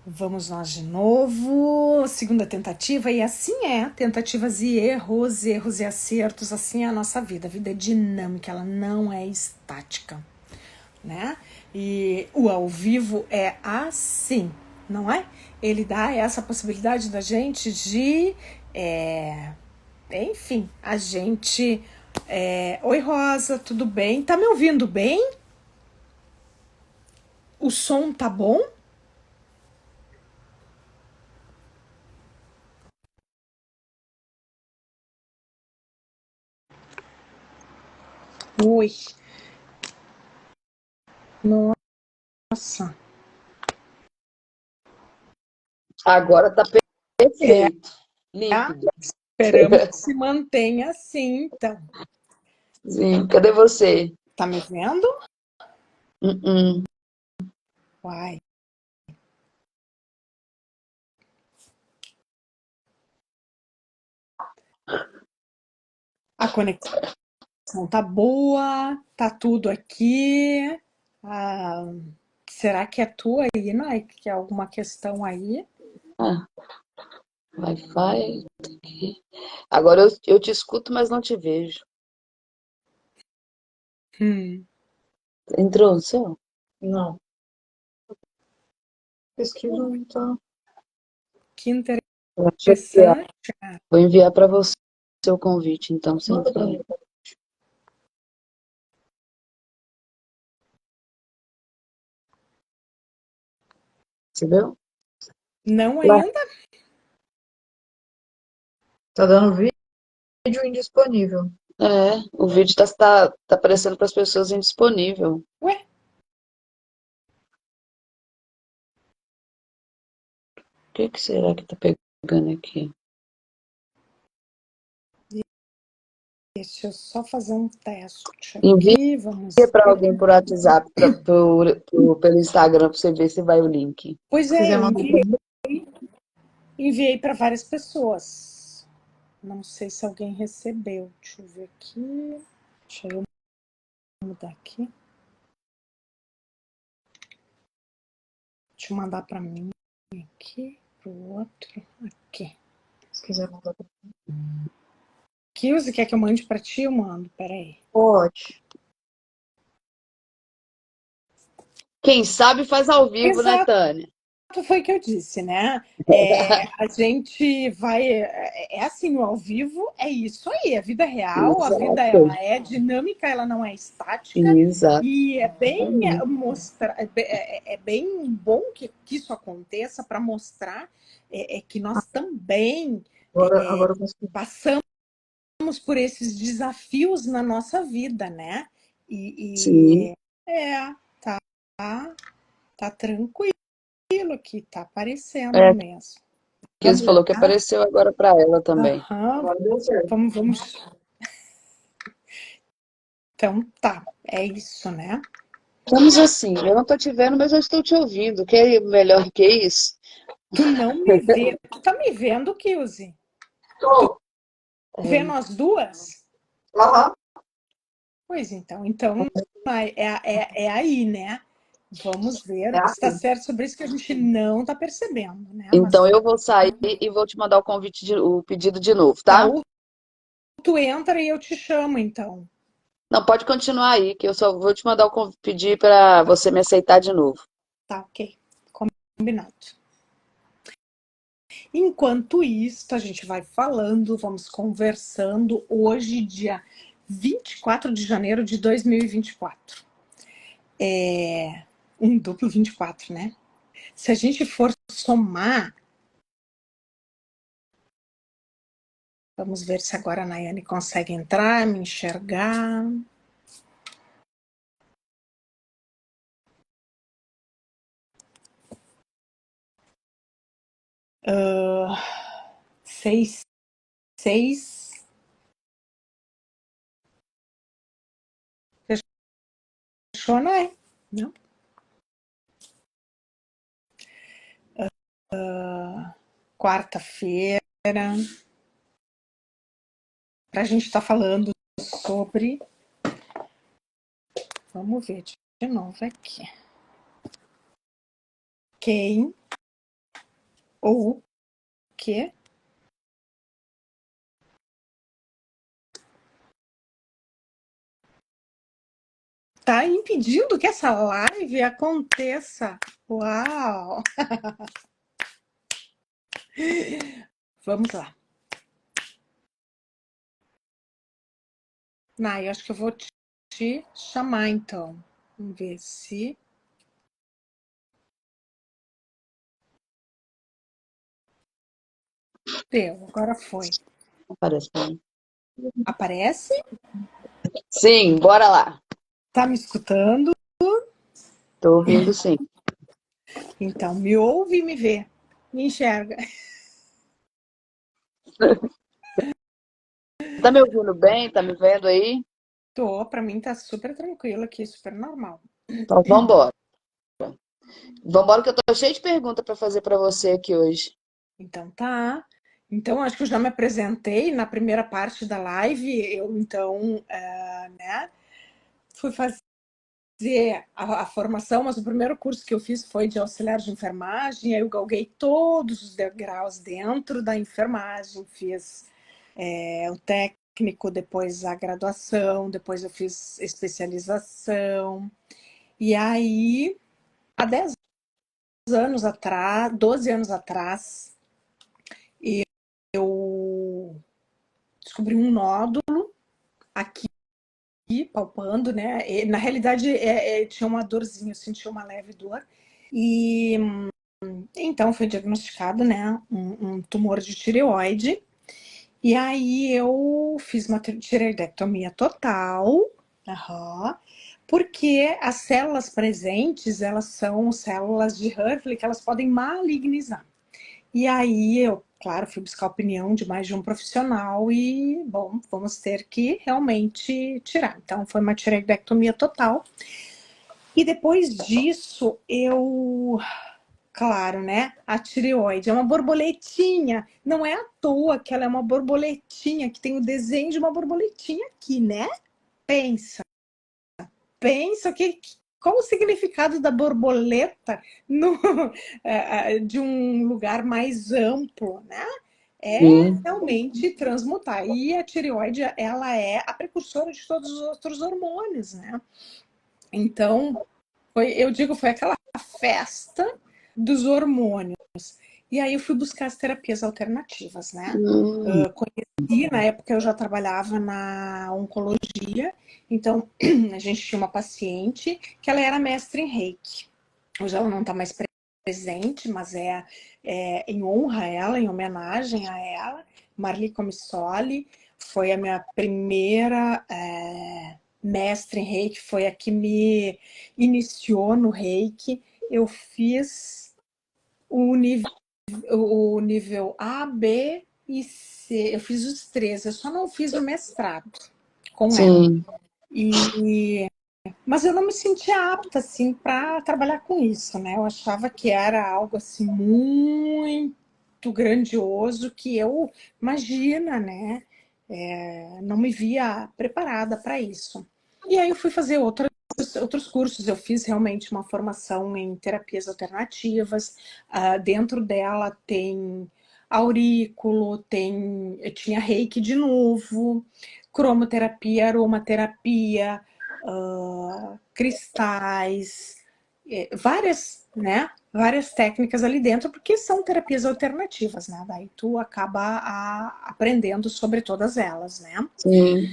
Vamos nós de novo, segunda tentativa, e assim é, tentativas e erros e acertos, assim é a nossa vida. A vida é dinâmica, ela não é estática, né? E o ao vivo é assim, não é? Ele dá essa possibilidade da gente de, enfim, a gente... Oi, Rosa, tudo bem? Tá me ouvindo bem? O som tá bom? Oi. Nossa. Agora tá perfeito, límpido. Esperamos que se mantenha assim, então. Sim, cadê você? Tá me vendo? Uh-uh. Uai. A conexão tá boa, tá tudo aqui. Ah, será que é tua aí, Nai? Que é alguma questão aí? Ah, Wi-Fi tá aqui. Agora eu te escuto, mas não te vejo. Hum, Entrou no seu? Não, pesquisa então. que Eu acho que é. interessante. Vou enviar para você o convite, então, sem Manda pra entrar. mim. Você viu? Não Ué, ainda? Tá dando vídeo indisponível. o vídeo tá aparecendo para as pessoas indisponível. Ué, O que que será que tá pegando aqui? deixa eu só fazer um teste Envia aqui. Vamos para ver. alguém por WhatsApp, pelo Instagram, para você ver se vai o link. Pois Se é, quiser eu mandar pra mim. enviei para várias pessoas. Não sei se alguém recebeu. Deixa eu ver aqui. Deixa eu mudar aqui. Deixa eu mandar para mim aqui, pro outro aqui. Se quiser mandar pra mim. Kilze, quer que eu mande para ti? Eu mando, peraí. Pode. Quem sabe faz ao vivo, né, Exato, Tânia? foi o que eu disse, né? A gente vai. É assim, o ao vivo é isso aí, a vida é real, a vida Exato. ela é dinâmica, ela não é estática, Exatamente. e é bem é bem bom que isso aconteça para mostrar que nós também Agora eu consegui. passamos por esses desafios na nossa vida, né? Sim. É, tá tranquilo aqui, tá aparecendo É, mesmo. que você falou que Tá? apareceu agora para ela também. Aham, Agora deu certo. vamos. Então tá, é isso, né? Estamos assim, eu não estou te vendo, mas eu estou te ouvindo. Que é melhor que isso? Tu não me vê, tu tá me vendo, Kilze? Tô. Vê nós duas? Aham. Pois então é aí, né? Vamos É ver se tá assim. certo sobre isso que a gente não tá percebendo, né? Mas Então eu vou sair e vou te mandar o convite, o pedido de novo, tá, tá? ou tu entra e eu te chamo, então. Não, pode continuar aí, que eu só vou te mandar pedir para você me aceitar de novo. Tá, ok. Combinado. Enquanto isso, a gente vai falando, vamos conversando. Hoje, dia 24 de janeiro de 2024. Um duplo 24, né? Se a gente for somar, vamos ver se agora a Nayane consegue entrar, me enxergar. Seis, seis. Fechou, Nay? Não? Quarta-feira, para a gente estar falando sobre. Vamos ver de novo aqui. Quem Ou o quê? Tá impedindo que essa live aconteça. Uau! Vamos lá. Nai, acho que eu vou te chamar então. Vamos ver se. Deu, agora foi. Aparecendo. Aparece? Sim, bora lá. Tá me escutando? Tô ouvindo sim. Então, me ouve e me vê. Me enxerga. Tá me ouvindo bem? Tá me vendo aí? Tô, pra mim tá super tranquilo aqui, super normal. Então vambora. Vambora que eu tô cheio de perguntas pra fazer pra você aqui hoje. Então tá. Então, acho que eu já me apresentei na primeira parte da live. Eu, então, né, fui fazer a formação, mas o primeiro curso que eu fiz foi de auxiliar de enfermagem. Aí eu galguei todos os degraus dentro da enfermagem. Fiz o técnico, depois a graduação, depois eu fiz especialização. E aí, há 10 anos atrás, 12 anos atrás, eu descobri um nódulo aqui, palpando, né? E, na realidade, tinha uma dorzinha, eu senti uma leve dor. E então foi diagnosticado, né, um tumor de tireoide. E aí eu fiz uma tireoidectomia total, porque as células presentes, elas são células de Hurley que elas podem malignizar. E aí eu, claro, fui buscar a opinião de mais de um profissional e, bom, vamos ter que realmente tirar. Então foi uma tireoidectomia total. E depois disso, claro, né? A tireoide é uma borboletinha. Não é à toa que ela é uma borboletinha, que tem o desenho de uma borboletinha aqui, né? Pensa. Pensa qual o significado da borboleta no, de um lugar mais amplo, né? É Sim, realmente transmutar. E a tireoide, ela é a precursora de todos os outros hormônios, né? Então, eu digo, foi aquela festa dos hormônios. E aí eu fui buscar as terapias alternativas, né? Conheci, na época eu já trabalhava na oncologia, então a gente tinha uma paciente que ela era mestre em Reiki. Hoje ela não está mais presente, mas em honra a ela, em homenagem a ela. Marli Comissoli foi a minha primeira mestre em Reiki, foi a que me iniciou no Reiki. Eu fiz o nível A, B e C. Eu fiz os três, eu só não fiz o mestrado com ela. sim. Mas eu não me sentia apta assim para trabalhar com isso, né? Eu achava que era algo assim muito grandioso que eu imagina, né? Não me via preparada para isso. E aí eu fui fazer outros cursos. Eu fiz realmente uma formação em terapias alternativas. Dentro dela tem aurículo, eu tinha reiki de novo, cromoterapia, aromaterapia, cristais, várias, né? Várias técnicas ali dentro, porque são terapias alternativas, né? Daí tu acaba aprendendo sobre todas elas, né? Sim.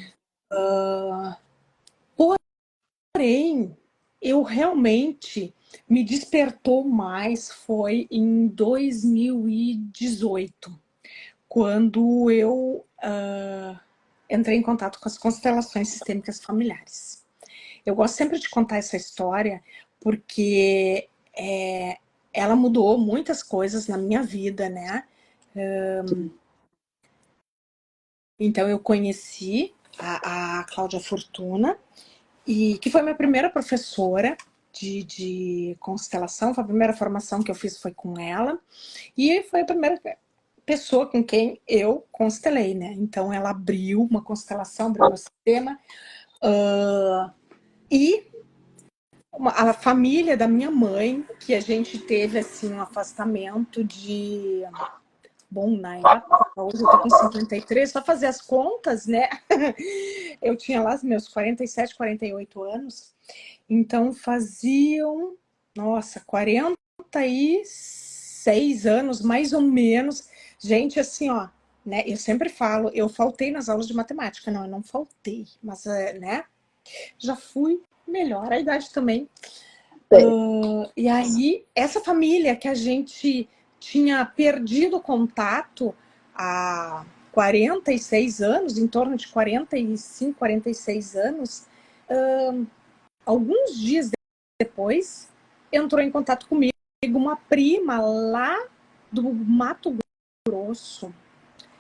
Porém, eu realmente me despertou mais foi em 2018, quando eu entrei em contato com as constelações sistêmicas familiares. Eu gosto sempre de contar essa história porque ela mudou muitas coisas na minha vida, né? Então eu conheci a Cláudia Fortuna, e que foi minha primeira professora de constelação. Foi a primeira formação que eu fiz foi com ela, e foi a primeira pessoa com quem eu constelei, né? Então ela abriu uma constelação, abriu meu sistema, e a família da minha mãe, que a gente teve assim um afastamento de, bom, na época, hoje eu tô com 53, só fazer as contas, né? Eu tinha lá os meus 47, 48 anos, então faziam, nossa, 46 anos, mais ou menos. Gente, assim, ó, né? Eu sempre falo, eu faltei nas aulas de matemática, não, eu não faltei, mas, né? Já fui melhor, a idade também. Sei. E aí, essa família que a gente tinha perdido contato há 46 anos, em torno de 45, 46 anos, alguns dias depois, entrou em contato comigo uma prima lá do Mato Grosso,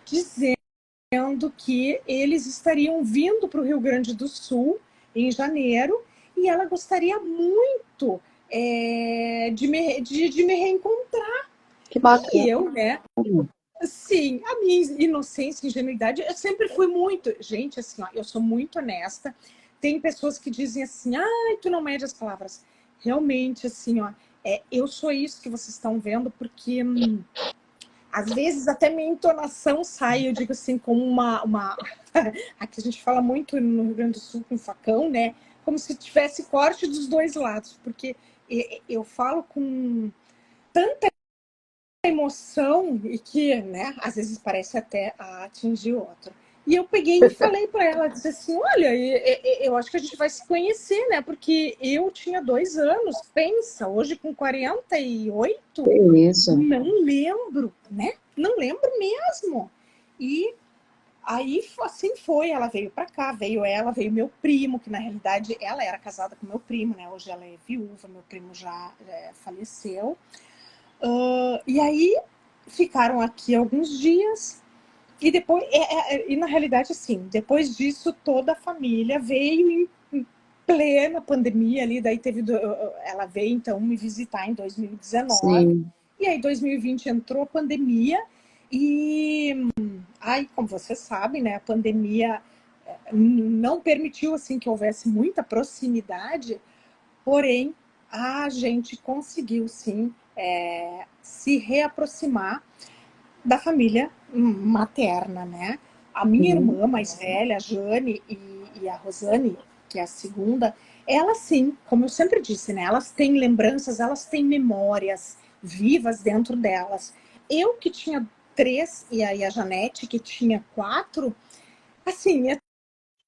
dizendo que eles estariam vindo para o Rio Grande do Sul em janeiro e ela gostaria muito de me reencontrar. Que E bacana. eu, né? Sim, a minha inocência, ingenuidade, eu sempre fui muito. Gente, assim, ó, eu sou muito honesta. Tem pessoas que dizem assim, ai, tu não mede as palavras. Realmente, assim, ó, eu sou isso que vocês estão vendo, porque às vezes até minha entonação sai, eu digo assim, como uma... Aqui a gente fala muito no Rio Grande do Sul com facão, né? Como se tivesse corte dos dois lados, porque eu falo com tanta emoção e que, né, às vezes parece até atingir o outro. E eu peguei e falei para ela, disse assim, olha, eu acho que a gente vai se conhecer, né? Porque eu tinha 2 anos, pensa, hoje com 48, Que isso. não lembro, né? Não lembro mesmo. E aí assim foi, ela veio para cá, veio meu primo, que na realidade ela era casada com meu primo, né? Hoje ela é viúva, meu primo já faleceu. E aí ficaram aqui alguns dias e depois, e na realidade assim, depois disso toda a família veio em plena pandemia ali, daí ela veio então me visitar em 2019 Sim, e aí 2020 entrou a pandemia e aí, como você sabe, né, a pandemia não permitiu assim que houvesse muita proximidade, porém a gente conseguiu sim se reaproximar da família materna, né? A minha sim. irmã mais velha, a Jane e a Rosane, que é a segunda, elas sim, como eu sempre disse, né? Elas têm lembranças, elas têm memórias vivas dentro delas. Eu que tinha 3 e aí a Janete que tinha 4, assim, é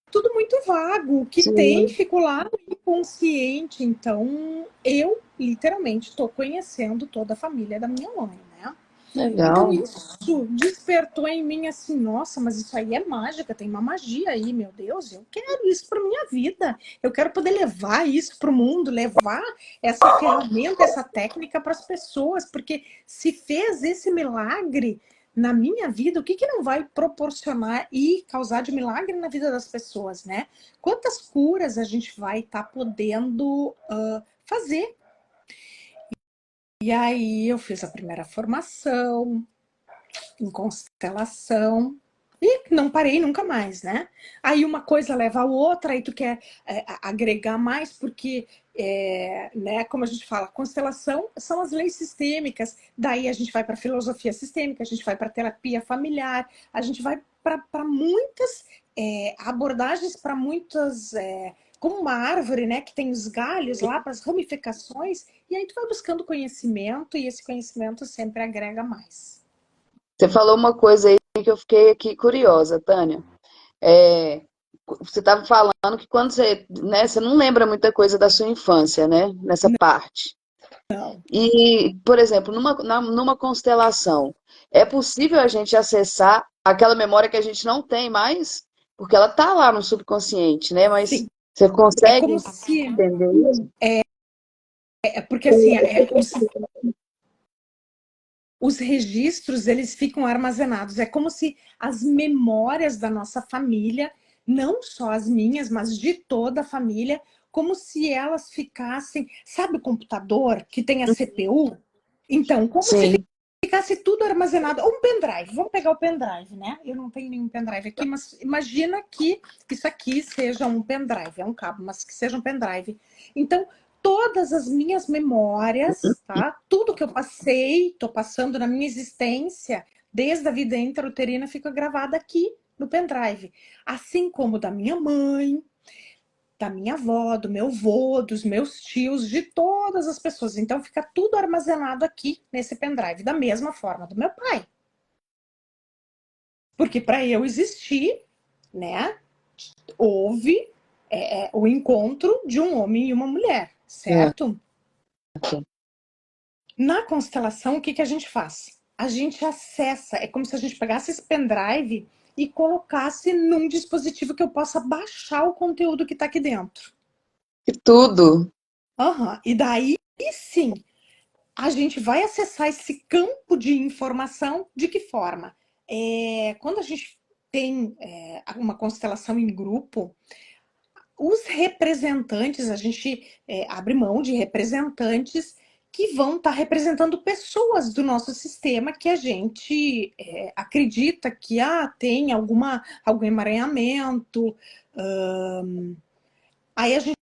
tudo muito vago. O que tem Sim, ficou lá no inconsciente. Então, eu literalmente estou conhecendo toda a família da minha mãe, né? Então legal. isso despertou em mim assim, nossa, mas isso aí é mágica, tem uma magia aí, meu Deus, eu quero isso para minha vida. Eu quero poder levar isso para o mundo, levar essa ferramenta, essa técnica para as pessoas, porque se fez esse milagre na minha vida, o que que não vai proporcionar e causar de milagre na vida das pessoas, né? Quantas curas a gente vai estar podendo fazer? E aí eu fiz a primeira formação em constelação. E não parei nunca mais, né? Aí uma coisa leva a outra, aí tu quer agregar mais, porque, né, como a gente fala, constelação são as leis sistêmicas, daí a gente vai para filosofia sistêmica, a gente vai para terapia familiar, a gente vai para muitas abordagens, para muitas. Como uma árvore, né, que tem os galhos lá para as ramificações, e aí tu vai buscando conhecimento, e esse conhecimento sempre agrega mais. Você falou uma coisa aí que eu fiquei aqui curiosa, Tânia. É, você estava falando que quando você, né, você não lembra muita coisa da sua infância, né, nessa parte. Não. E, por exemplo, numa constelação, é possível a gente acessar aquela memória que a gente não tem mais? Porque ela tá lá no subconsciente, né? Mas Sim. você É consegue como se. entender isso? Porque assim, os registros eles ficam armazenados. É como se as memórias da nossa família, não só as minhas, mas de toda a família, como se elas ficassem. Sabe o computador que tem a CPU? Então, como se Sim, ficasse tudo armazenado. Ou um pendrive. Vamos pegar o pendrive, né? Eu não tenho nenhum pendrive aqui, mas imagina que isso aqui seja um pendrive, é um cabo, mas que seja um pendrive. Então, todas as minhas memórias, tá? Tudo que eu passei, tô passando na minha existência, desde a vida intrauterina, fica gravada aqui no pendrive. Assim como da minha mãe, da minha avó, do meu avô, dos meus tios, de todas as pessoas. Então fica tudo armazenado aqui nesse pendrive, da mesma forma do meu pai. Porque para eu existir, né, houve o encontro de um homem e uma mulher, certo? Na constelação, o que a gente faz? A gente acessa, é como se a gente pegasse esse pendrive e colocasse num dispositivo que eu possa baixar o conteúdo que está aqui dentro. E tudo. Uhum. E daí, sim, a gente vai acessar esse campo de informação de que forma? Quando a gente tem uma constelação em grupo, os representantes, a gente abre mão de representantes que vão estar representando pessoas do nosso sistema que a gente acredita que tem algum emaranhamento. Aí a gente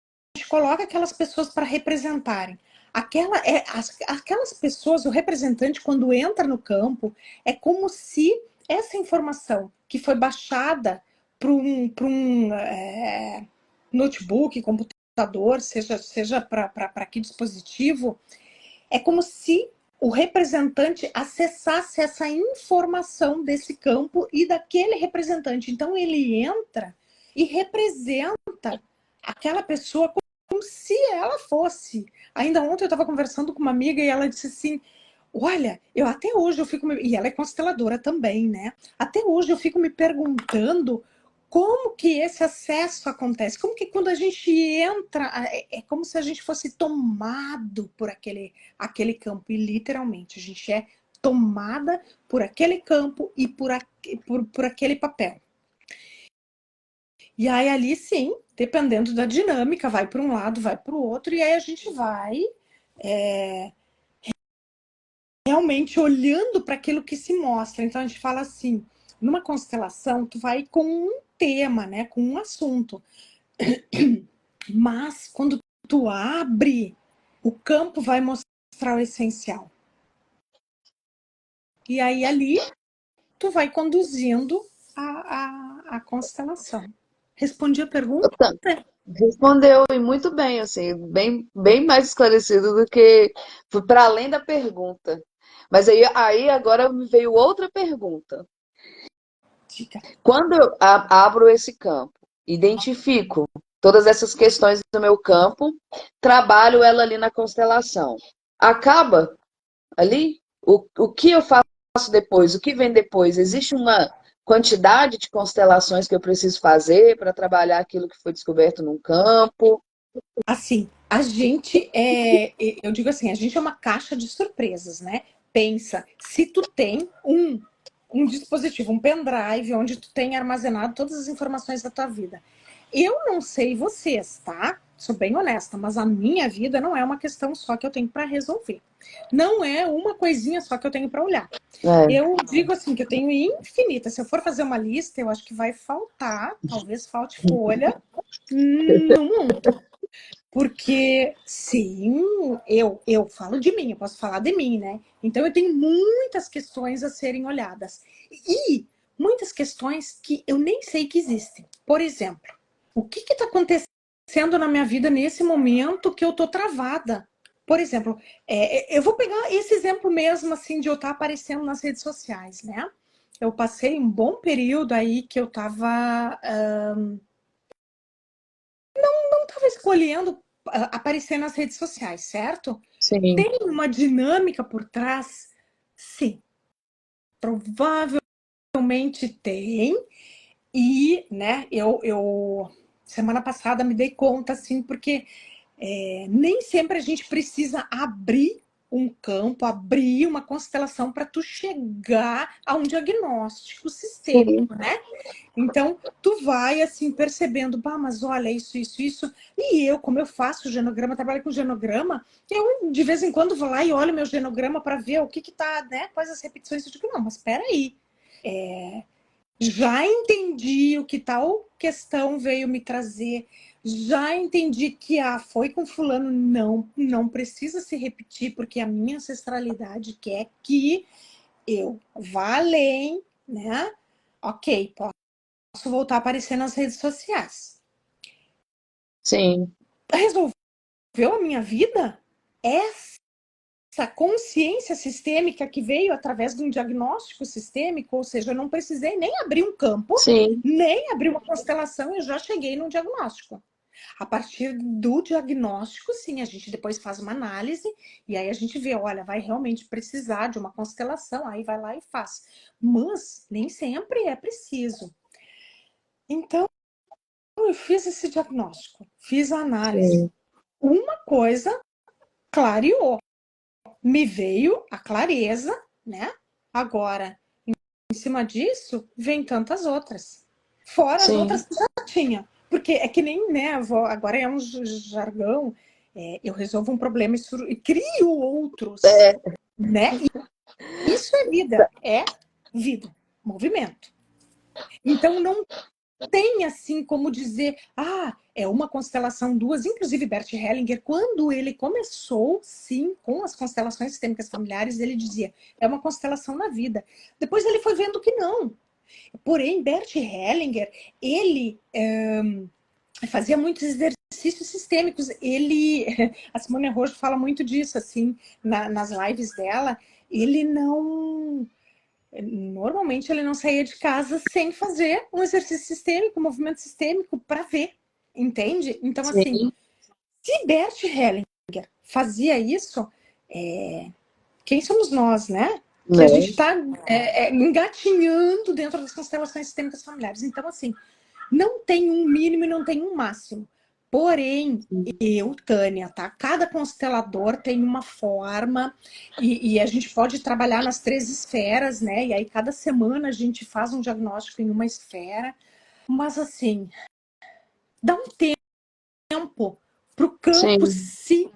coloca aquelas pessoas para representarem. Aquelas pessoas, o representante, quando entra no campo, é como se essa informação que foi baixada para um notebook, computador, seja para que dispositivo, é como se o representante acessasse essa informação desse campo e daquele representante. Então ele entra e representa aquela pessoa como se ela fosse. Ainda ontem eu estava conversando com uma amiga e ela disse assim: olha, eu até hoje eu fico e ela é consteladora também, né? Até hoje eu fico me perguntando como que esse acesso acontece? Como que quando a gente entra, é como se a gente fosse tomado por aquele campo. E literalmente, a gente é tomada por aquele campo e por aquele papel. E aí ali sim, dependendo da dinâmica, vai para um lado, vai para o outro, e aí a gente vai realmente olhando para aquilo que se mostra. Então a gente fala assim, numa constelação, tu vai com um tema, né, com um assunto. Mas quando tu abre, o campo vai mostrar o essencial. E aí ali tu vai conduzindo a constelação. Respondi a pergunta? Respondeu e muito bem, assim, bem mais esclarecido do que foi para além da pergunta. Mas aí agora me veio outra pergunta. Diga. Quando eu abro esse campo, identifico todas essas questões do meu campo, trabalho ela ali na constelação. Acaba ali? O que eu faço depois? O que vem depois? Existe uma quantidade de constelações que eu preciso fazer para trabalhar aquilo que foi descoberto num campo? Assim, a gente eu digo assim, a gente é uma caixa de surpresas, né? Pensa, se tu tem um dispositivo, um pendrive, onde tu tem armazenado todas as informações da tua vida. Eu não sei vocês, tá? Sou bem honesta, mas a minha vida não é uma questão só que eu tenho para resolver. Não é uma coisinha só que eu tenho para olhar. Eu digo assim, que eu tenho infinita. Se eu for fazer uma lista, eu acho que vai faltar, talvez falte folha no mundo. Porque, sim, eu falo de mim, eu posso falar de mim, né? Então, eu tenho muitas questões a serem olhadas. E muitas questões que eu nem sei que existem. Por exemplo, o que está acontecendo na minha vida nesse momento que eu tô travada? Por exemplo, eu vou pegar esse exemplo mesmo, assim, de eu estar aparecendo nas redes sociais, né? Eu passei um bom período aí que eu estava não estava escolhendo aparecer nas redes sociais, certo? Sim. Tem uma dinâmica por trás? Sim. Provavelmente tem. E, né, eu semana passada me dei conta, assim, porque nem sempre a gente precisa abrir um campo, abrir uma constelação para tu chegar a um diagnóstico sistêmico, né? Então, tu vai, assim, percebendo, mas olha, isso. E eu, como eu faço genograma, trabalho com genograma, eu, de vez em quando, vou lá e olho meu genograma para ver o que tá, né, quais as repetições. Eu digo, não, mas espera aí. Já entendi o que tal questão veio me trazer, Já entendi que foi com fulano, não precisa se repetir, porque a minha ancestralidade quer que eu vá além, né? Ok, posso voltar a aparecer nas redes sociais. Sim, Resolveu a minha vida? Essa consciência sistêmica que veio através de um diagnóstico sistêmico, ou seja, eu não precisei nem abrir um campo, sim, nem abrir uma constelação, eu já cheguei num diagnóstico. A partir do diagnóstico, sim, a gente depois faz uma análise e aí a gente vê, olha, vai realmente precisar de uma constelação, aí vai lá e faz. Mas nem sempre é preciso. Então, eu fiz esse diagnóstico, fiz a análise. sim, Uma coisa clareou, me veio a clareza, né? Agora, em cima disso, vem tantas outras. Fora as outras sim, que já tinha. Porque é que nem, né, agora é um jargão, eu resolvo um problema e crio outros, é, né? E isso é vida, movimento. Então não tem assim como dizer, é uma constelação, duas. Inclusive Bert Hellinger, quando ele começou, sim, com as constelações sistêmicas familiares, ele dizia, é uma constelação na vida. Depois ele foi vendo que não. Porém, Bert Hellinger, ele fazia muitos exercícios sistêmicos. A Simone Rojo fala muito disso, assim, nas lives dela. Ele não... Normalmente ele não saía de casa sem fazer um exercício sistêmico, um movimento sistêmico para ver, entende? Então, assim, sim, se Bert Hellinger fazia isso, quem somos nós, né? Que a gente né? está engatinhando dentro das constelações sistêmicas familiares. Então, assim, não tem um mínimo e não tem um máximo. Porém, eu, Tânia, tá? Cada constelador tem uma forma e a gente pode trabalhar nas 3 esferas, né? E aí, cada semana a gente faz um diagnóstico em uma esfera. Mas, assim, dá um tempo para o campo Sim, se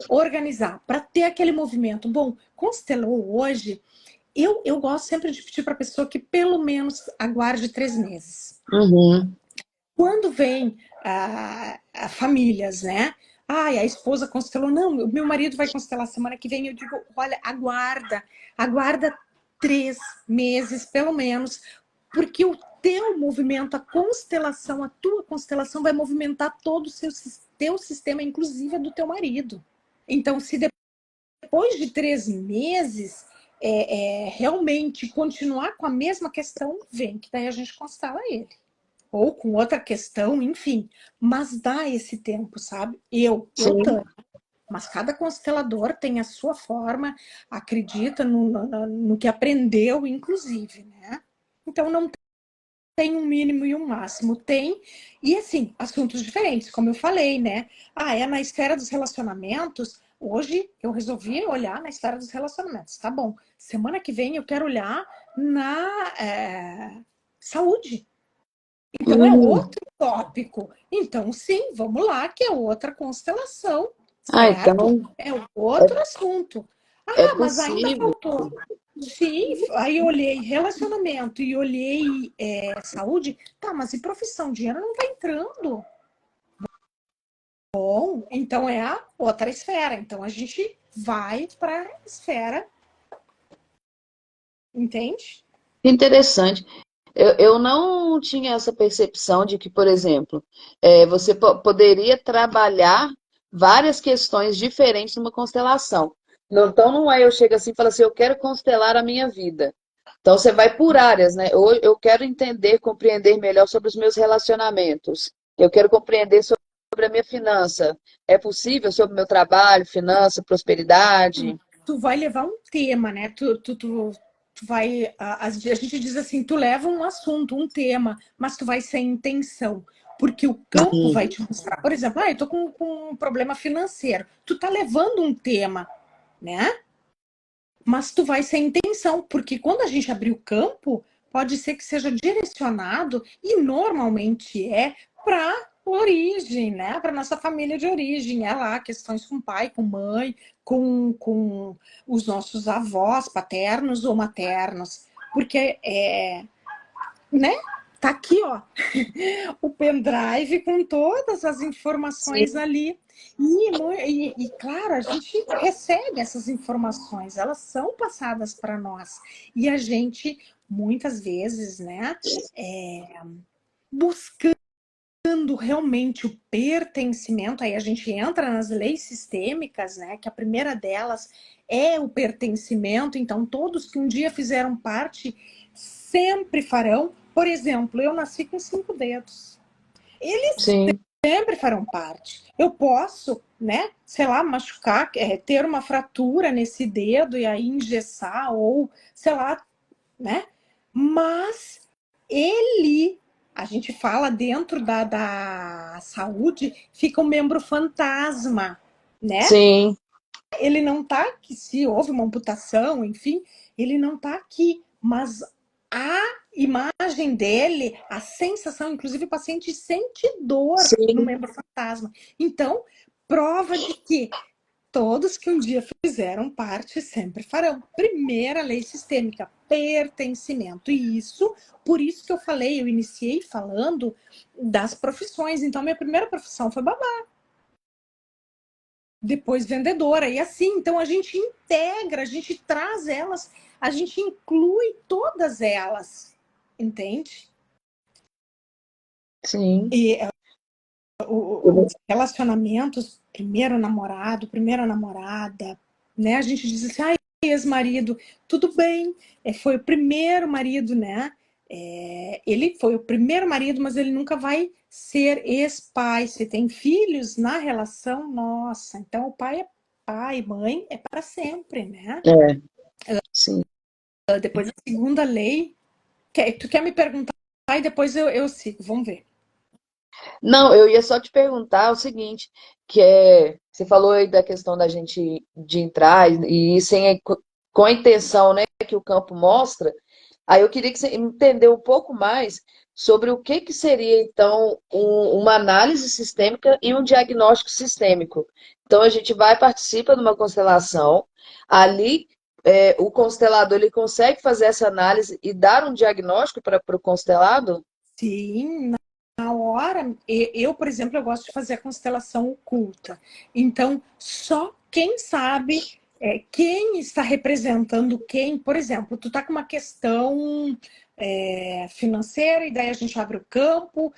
organizar, para ter aquele movimento. Bom, constelou hoje, eu gosto sempre de pedir para a pessoa que pelo menos aguarde 3 meses. uhum, Quando vem a famílias, né? A esposa constelou, não, meu marido vai constelar semana que vem. Eu digo, olha, aguarda 3 meses, pelo menos, porque o teu movimento, a constelação, a tua constelação vai movimentar todo o teu sistema, inclusive a do teu marido. Então, se depois de 3 meses realmente continuar com a mesma questão, vem, que daí a gente constela ele ou com outra questão, enfim. Mas dá esse tempo, sabe? Eu sim. tenho. Mas cada constelador tem a sua forma, acredita no que aprendeu, inclusive, né? Então não tem um mínimo e um máximo. Tem, e assim, assuntos diferentes, como eu falei, né? É na esfera dos relacionamentos. Hoje eu resolvi olhar na esfera dos relacionamentos. Tá bom. Semana que vem eu quero olhar na saúde. Então é Hum. outro tópico. Então, sim, vamos lá, que é outra constelação, Ah, certo? então É outro assunto. é Mas ainda possível. faltou. Sim, aí eu olhei relacionamento e olhei saúde. Tá, mas e profissão? Dinheiro não vai entrando. Bom, então é a outra esfera. Então a gente vai para a esfera, entende? Interessante. Eu não tinha essa percepção de que, por exemplo, você poderia trabalhar várias questões diferentes numa constelação. Então, não é eu chego assim e falo assim, eu quero constelar a minha vida. Então, você vai por áreas, né? Ou eu quero entender, compreender melhor sobre os meus relacionamentos. Eu quero compreender sobre a minha finança. É possível sobre o meu trabalho, finança, prosperidade? Tu vai levar um tema, né? Tu vai. A gente diz assim: tu leva um assunto, um tema, mas tu vai sem intenção. Porque o campo Uhum. vai te mostrar. Por exemplo, eu tô com um problema financeiro. Tu tá levando um tema, né? Mas tu vai sem intenção. Porque quando a gente abrir o campo, pode ser que seja direcionado, e normalmente para origem, né? Para nossa família de origem. É lá questões com pai, com mãe, com os nossos avós paternos ou maternos. Porque, né? Tá aqui, ó, o pendrive com todas as informações Sim, ali. E, claro, a gente recebe essas informações, elas são passadas para nós. E a gente, muitas vezes, né, buscando realmente o pertencimento, aí a gente entra nas leis sistêmicas, né, que a primeira delas é o pertencimento, então todos que um dia fizeram parte sempre farão. Por exemplo, eu nasci com 5 dedos. Eles sim, sempre farão parte. Eu posso, né, sei lá, machucar, ter uma fratura nesse dedo e aí engessar, ou, sei lá, né? Mas ele, a gente fala dentro da saúde, fica um membro fantasma, né? sim, Ele não tá aqui, se houve uma amputação, enfim, ele não tá aqui, mas a imagem dele, a sensação, inclusive o paciente sente dor no sim, membro fantasma. Então, prova de que todos que um dia fizeram parte sempre farão. Primeira lei sistêmica, pertencimento. E isso, por isso que eu falei, eu iniciei falando das profissões. Então, minha primeira profissão foi babá, depois vendedora, e assim. Então, a gente integra, a gente traz elas, a gente inclui todas elas, entende? sim. E os relacionamentos, primeiro namorado, primeira namorada, né? A gente diz assim, ah, ex-marido, tudo bem, foi o primeiro marido, né? Ele foi o primeiro marido, mas ele nunca vai ser ex-pai. Se tem filhos na relação, nossa, então o pai é pai, mãe é para sempre, né? É, sim. Depois a segunda lei, tu quer me perguntar e depois eu sigo, vamos ver. Não, eu ia só te perguntar o seguinte, você falou aí da questão da gente de entrar e ir com a intenção, né, que o campo mostra. Aí eu queria que você entender um pouco mais sobre o que seria, então, uma análise sistêmica e um diagnóstico sistêmico. Então, a gente vai, participa de uma constelação, ali o constelador ele consegue fazer essa análise e dar um diagnóstico para o constelado? Sim, na hora, eu, por exemplo, eu gosto de fazer a constelação oculta. Então, só quem sabe quem está representando quem. Por exemplo, tu tá com uma questão financeira e daí a gente abre o campo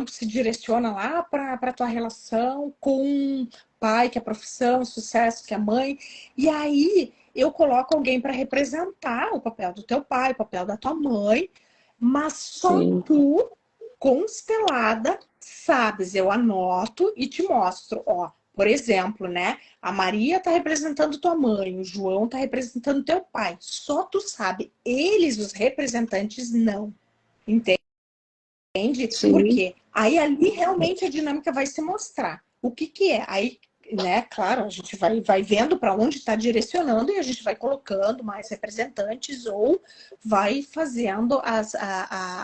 se direciona lá para a tua relação com o pai, que é a profissão, o sucesso, que é a mãe. E aí eu coloco alguém para representar o papel do teu pai, o papel da tua mãe, mas só Sim, tu constelada, sabes, eu anoto e te mostro, ó, por exemplo, né? A Maria está representando tua mãe, o João está representando teu pai. Só tu sabe, eles, os representantes, não. Entende? Por sim, quê? Aí ali realmente a dinâmica vai se mostrar. O que que é? Aí, né, claro, a gente vai vendo para onde está direcionando e a gente vai colocando mais representantes ou vai fazendo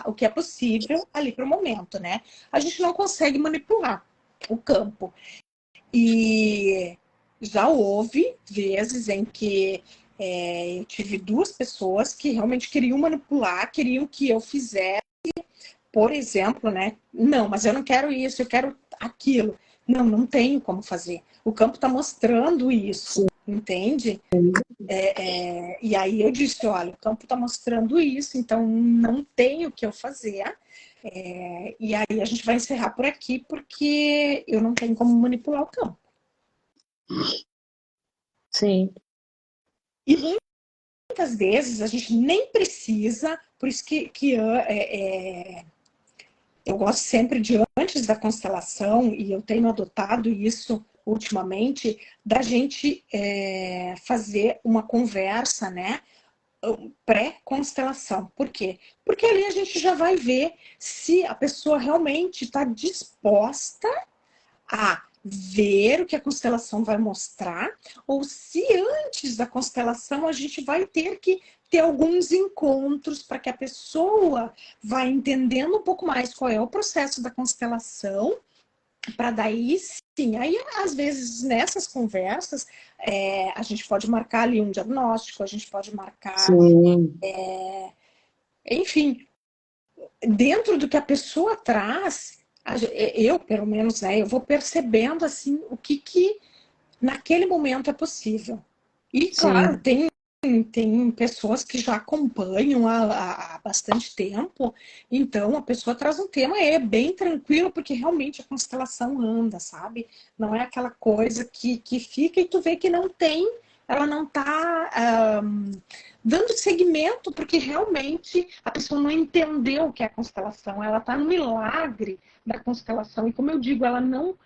o que é possível ali para o momento, né? A gente não consegue manipular o campo. E já houve vezes em que eu tive duas pessoas que realmente queriam manipular, queriam que eu fizesse, por exemplo, né? Não, mas eu não quero isso, eu quero aquilo. Não, não tenho como fazer. O campo está mostrando isso, entende? E aí eu disse, olha, o campo está mostrando isso, então não tem o que eu fazer. E aí a gente vai encerrar por aqui, porque eu não tenho como manipular o campo. sim, E muitas vezes a gente nem precisa, por isso que eu gosto sempre de antes da constelação, e eu tenho adotado isso ultimamente, da gente fazer uma conversa, né? Pré-constelação. Por quê? Porque ali a gente já vai ver se a pessoa realmente está disposta a ver o que a constelação vai mostrar, ou se antes da constelação a gente vai ter que ter alguns encontros para que a pessoa vá entendendo um pouco mais qual é o processo da constelação, para daí sim, aí às vezes nessas conversas a gente pode marcar ali um diagnóstico, a gente pode marcar, sim, enfim, dentro do que a pessoa traz, eu, pelo menos, né, eu vou percebendo, assim, o que naquele momento é possível. E, claro, Sim, tem pessoas que já acompanham há bastante tempo, então a pessoa traz um tema, é bem tranquilo, porque realmente a constelação anda, sabe? Não é aquela coisa que fica e tu vê que não tem, ela não está dando seguimento, porque realmente a pessoa não entendeu o que é a constelação, ela está no milagre da constelação, e como eu digo, ela não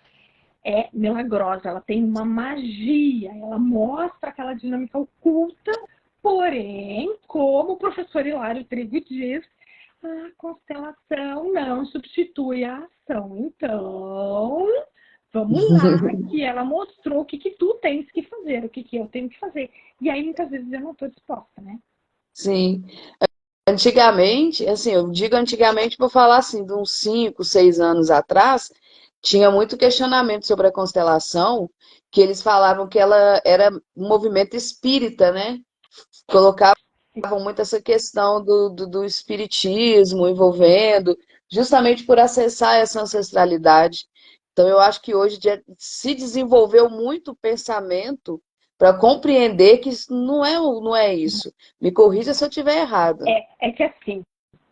é milagrosa, ela tem uma magia, ela mostra aquela dinâmica oculta, porém, como o professor Hilário Trigo diz, a constelação não substitui a ação. Então, vamos lá, que ela mostrou o que tu tens que fazer, o que eu tenho que fazer. E aí, muitas vezes, eu não estou disposta, né? sim. Antigamente, assim, eu digo antigamente, vou falar assim, de uns 5, 6 anos atrás, tinha muito questionamento sobre a constelação, que eles falavam que ela era um movimento espírita, né? Colocavam muito essa questão do espiritismo envolvendo, justamente por acessar essa ancestralidade. Então, eu acho que hoje se desenvolveu muito o pensamento para compreender que isso não é isso. Me corrija se eu estiver errada. É que assim,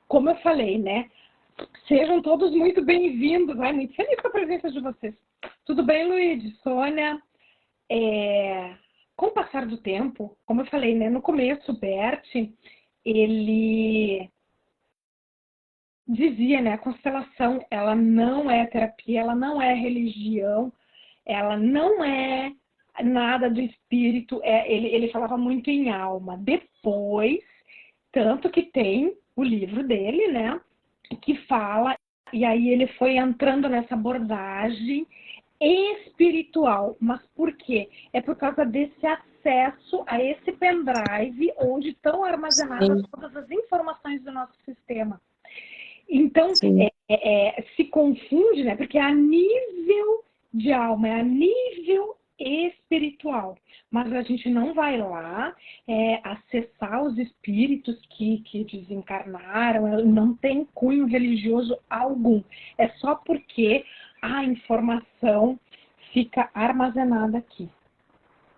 como eu falei, né? Sejam todos muito bem-vindos, né? Muito feliz com a presença de vocês. Tudo bem, Luiz? Sônia? Com o passar do tempo, como eu falei, né, no começo, o Bert, ele dizia, né, a constelação, ela não é terapia, ela não é religião, ela não é nada do espírito, ele falava muito em alma. Depois, tanto que tem o livro dele, né, que fala, e aí ele foi entrando nessa abordagem espiritual. Mas por quê? É por causa desse acesso a esse pendrive onde estão armazenadas Sim, todas as informações do nosso sistema. Então, sim, se confunde, né? Porque é a nível de alma, é a nível espiritual. Mas a gente não vai lá acessar os espíritos que desencarnaram, não tem cunho religioso algum. É só porque a informação fica armazenada aqui.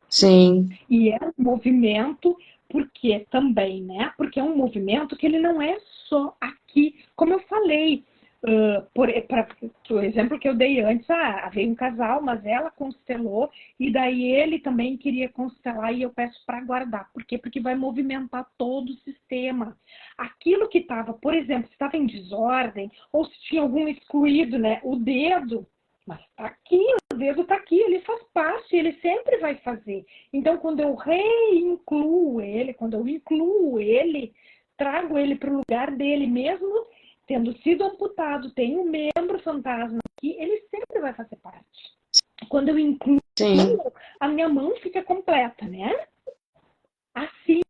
sim, E é um movimento, porque também, né? Porque é um movimento que ele não é só aqui. Como eu falei, o exemplo que eu dei antes, veio um casal, mas ela constelou, e daí ele também queria constelar, e eu peço para guardar. Por quê? Porque vai movimentar todo o sistema. Aquilo que estava, por exemplo, se estava em desordem, ou se tinha algum excluído, né? O dedo, mas está aqui, o dedo está aqui, ele faz parte, ele sempre vai fazer. Então, quando eu reincluo ele, quando eu incluo ele, trago ele para o lugar dele mesmo, tendo sido amputado, tem um membro fantasma aqui, ele sempre vai fazer parte. Quando eu incluo, sim. a minha mão fica completa, né? Assim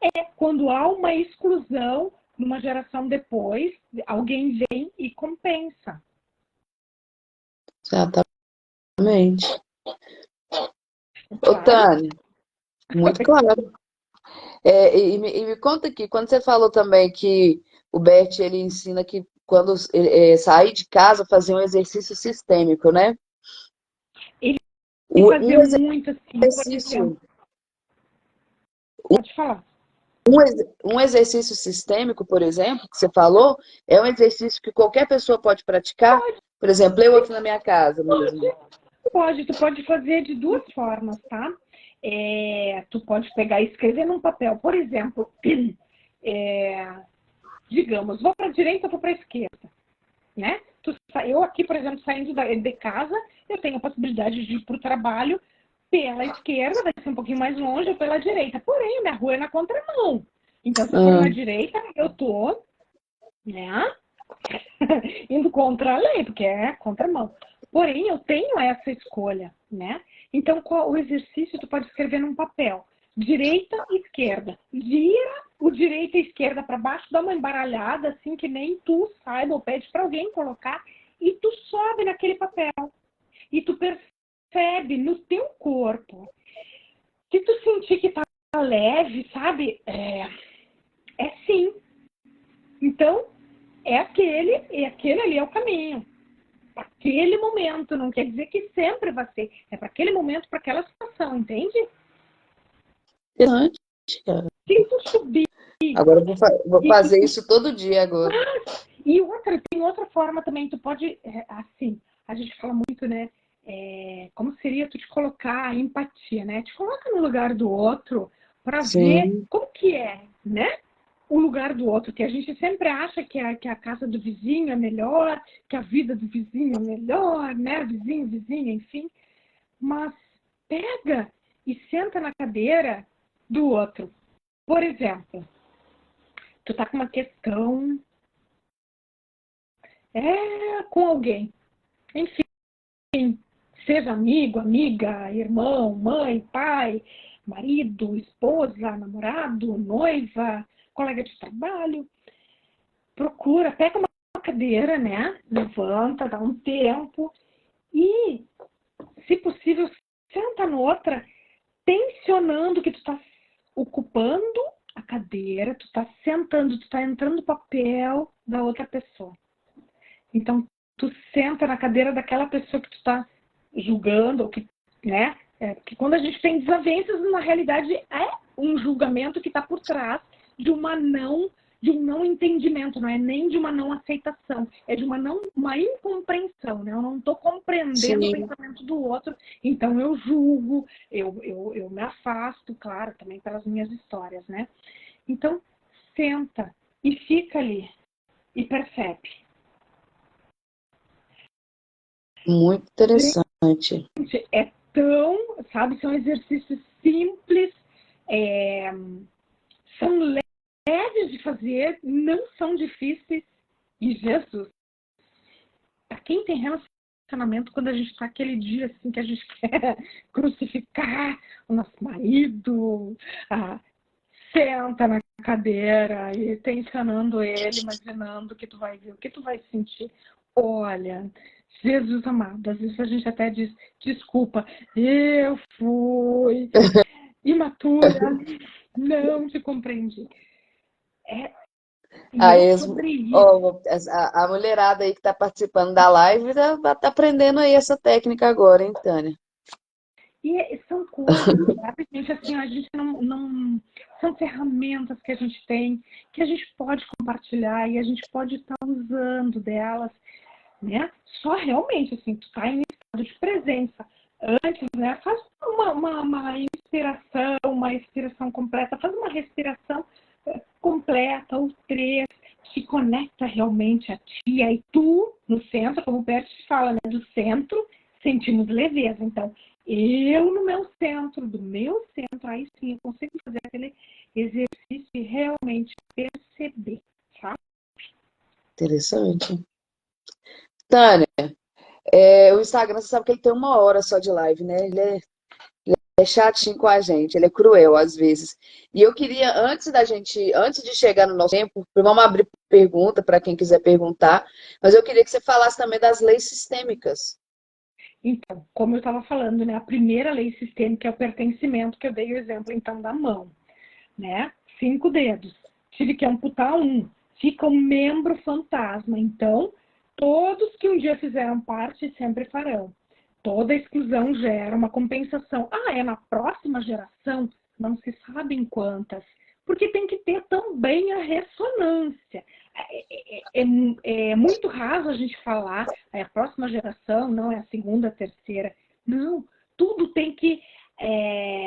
é quando há uma exclusão, numa geração depois, alguém vem e compensa. Exatamente. Ô, Claro? Tânia, muito claro. E me conta aqui, quando você falou também que o Bert ele ensina que quando sair de casa fazer um exercício sistêmico, né? Ele Um fazia muito assim, por exemplo. exercício, Pode falar. um exercício sistêmico, por exemplo, que você falou, é um exercício que qualquer pessoa pode praticar. Pode, Por exemplo, eu aqui na minha casa mesmo. tu pode fazer de duas formas, tá? Tu pode pegar e escrever num papel, por exemplo, digamos, vou para a direita, vou para a esquerda, né? Eu aqui, por exemplo, saindo de casa, eu tenho a possibilidade de ir para o trabalho pela esquerda, vai ser um pouquinho mais longe, ou pela direita. Porém, minha rua é na contramão. Então, se for Ah, na direita, eu tô, né? Indo contra a lei, porque é contramão. Porém, eu tenho essa escolha, né? Então, o exercício tu pode escrever num papel. Direita, esquerda. Vira o direita e esquerda para baixo, dá uma embaralhada, assim, que nem tu saiba, ou pede para alguém colocar, e tu sobe naquele papel. E tu percebe no teu corpo. Se tu sentir que tá leve, sabe? É sim. Então, aquele ali é o caminho. Para aquele momento, não quer dizer que sempre vai ser. É para aquele momento, para aquela situação, entende? Interessante, cara. Se tu subir Agora eu vou e que fazer isso todo dia agora. E tem outra forma também, tu pode, assim, a gente fala muito, né, como seria tu te colocar empatia, né? Te coloca no lugar do outro para ver Sim, como que é, né? O lugar do outro, que a gente sempre acha que a casa do vizinho é melhor, que a vida do vizinho é melhor, né? Vizinha, enfim. Mas pega e senta na cadeira do outro. Por exemplo, tu tá com uma questão com alguém. Enfim, seja amigo, amiga, irmão, mãe, pai, marido, esposa, namorado, noiva, colega de trabalho. Procura, pega uma cadeira, né? Levanta, dá um tempo e, se possível, senta noutra, tensionando que tu está ocupando a cadeira, tu está sentando, tu está entrando no papel da outra pessoa. Então, tu senta na cadeira daquela pessoa que tu está julgando, ou que, né? Porque quando a gente tem desavenças, na realidade é um julgamento que está por trás de de um não entendimento, não é nem de uma não aceitação, é de uma incompreensão, né? Eu não estou compreendendo o sim. pensamento do outro, então eu julgo, eu me afasto, claro, também pelas minhas histórias, né? Então, senta e fica ali e percebe. Muito interessante. É tão, sabe, são exercícios simples, é, são leves de fazer, não são difíceis. E Jesus, para quem tem relacionamento, quando a gente está aquele dia assim que a gente quer crucificar o nosso marido, senta na cadeira e tensionando ele, imaginando o que tu vai ver, o que tu vai sentir. Olha, Jesus amado, às vezes a gente até diz, desculpa, eu fui imatura, não te compreendi. E é Aí, sobre isso. ó, a mulherada aí que tá participando da live tá aprendendo aí essa técnica agora, hein, Tânia? E são coisas, sabe, gente, assim, a gente não... São ferramentas que a gente tem, que a gente pode compartilhar e a gente pode estar usando delas, né? Só realmente, assim, tu tá em estado de presença. Antes, né? Faz uma inspiração completa, faz uma respiração completa, os três, se conecta realmente a ti, aí tu, no centro, como o Bert fala, né? Do centro, sentimos leveza. Então, eu no meu centro, do meu centro, aí sim eu consigo fazer aquele exercício e realmente perceber, tá? Interessante. Tânia, o Instagram, você sabe que ele tem 1 hora só de live, né? Ele é chatinho com a gente, ele é cruel às vezes. E eu queria, antes de chegar no nosso tempo, vamos abrir pergunta para quem quiser perguntar, mas eu queria que você falasse também das leis sistêmicas. Então, como eu estava falando, né, a primeira lei sistêmica é o pertencimento, que eu dei o exemplo, então, da mão, né? 5 dedos. Tive que amputar um. Fica um membro fantasma. Então, todos que um dia fizeram parte sempre farão. Toda exclusão gera uma compensação. É na próxima geração? Não se sabe em quantas. Porque tem que ter também a ressonância. É muito raso a gente falar a próxima geração, não é a segunda, a terceira. Não, tudo tem que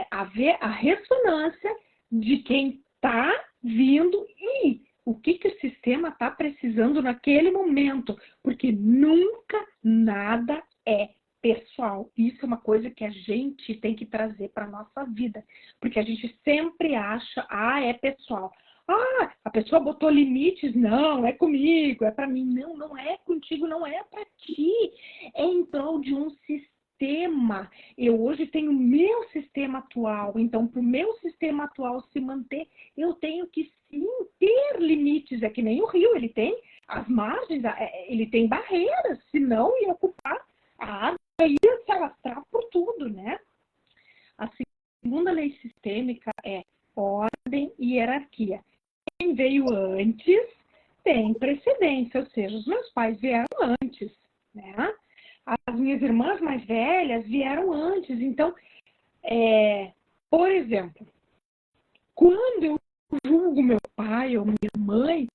haver a ressonância de quem está vindo e o que o sistema está precisando naquele momento. Porque nunca nada é pessoal. Isso é uma coisa que a gente tem que trazer para a nossa vida. Porque a gente sempre acha, é pessoal. A pessoa botou limites, não, é comigo, é para mim. Não, não é contigo, não é para ti. É em prol de um sistema. Eu hoje tenho o meu sistema atual, então para o meu sistema atual se manter, eu tenho que sim ter limites. É que nem o rio, ele tem as margens, ele tem barreiras, senão ia ocupar a água, ia se alastrar por tudo, né? A segunda lei sistêmica é ordem e hierarquia. Quem veio antes tem precedência, ou seja, os meus pais vieram antes, né? As minhas irmãs mais velhas vieram antes. Então, por exemplo, quando eu julgo meu pai ou minha mãe,